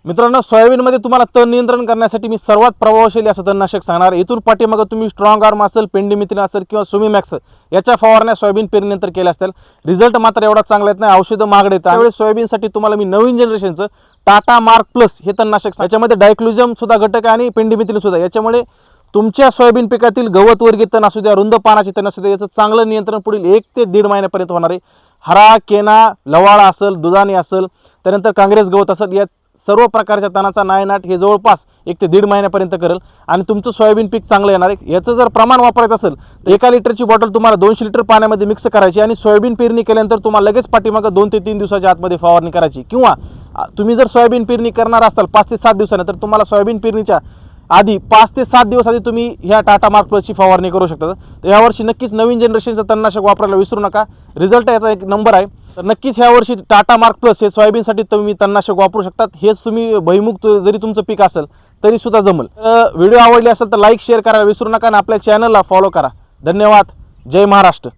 मित्रांनो, सोयाबीनमध्ये तुम्हाला तण नियंत्रण करण्यासाठी मी सर्वात प्रभावशाली असं तणनाशक सांगणार। इथून पाठीमागे तुम्ही स्ट्रॉंग आर्म असेल, पेंडिमिथिलिन असेल किंवा सुमीमॅक्स याच्या फवारण्या सोयाबीन पेरणीनंतर केल्या असतील, रिझल्ट मात्र एवढा चांगला येत नाही, औषधं महागडे येतात। त्यावेळी सोयाबीनसाठी तुम्हाला मी नवीन जनरेशनचं टाटा मार्क प्लस हे तणनाशक, याच्यामध्ये डायक्लोजम सुद्धा घटक आहे आणि पेंडिमिथिलिन सुद्धा। याच्यामुळे तुमच्या सोयाबीन पिकातील गवत वर्गीय तण असू द्या, रुंद पानाचे तण असू द्या, याचं चांगलं नियंत्रण पुढील 1 ते 1.5 महिन्यापर्यंत होणार आहे। हरा, केना, लवाळा असेल, दुधाणी असेल, त्यानंतर काँग्रेस गवत असेल, या सर्व प्रकारच्या तणाचा नायनाट हे जवळपास 1 ते 1.5 महिन्यापर्यंत करेल आणि तुमचं सोयाबीन पीक चांगलं येणार आहे। याचं जर प्रमाण वापरायचं असेल तर 1 लिटरची बॉटल तुम्हाला 200 लिटर पाण्यामध्ये मिक्स करायची आणि सोयाबीन पेरणी केल्यानंतर तुम्हाला लगेच पाठीमागे 2 ते 3 दिवसाच्या आतमध्ये फवारणी करायची। किंवा तुम्ही जर सोयाबीन पेरणी करणार असाल 5 ते 7 दिवसांनी, तर तुम्हाला सोयाबीन पेरणीच्या आधी 5 ते 7 दिवस आधी तुम्ही ह्या टाटा मार्क प्लसची फवारणी करू शकता। तर यावर्षी नक्कीच नवीन जनरेशनचं तणनाशक वापरायला विसरू नका, रिझल्ट याचा 1 नंबर आहे। तर नक्कीच ह्या वर्षी टाटा मार्क प्लस हे सोयाबीनसाठी तुम्ही तणनाशक वापरू शकतात। हेच तुम्ही भुईमुग जरी तुमचं पीक असेल तरी सुद्धा जमल। व्हिडिओ आवडली असेल तर लाईक शेअर करायला विसरू नका आणि आपल्या चॅनलला फॉलो करा। धन्यवाद। जय महाराष्ट्र।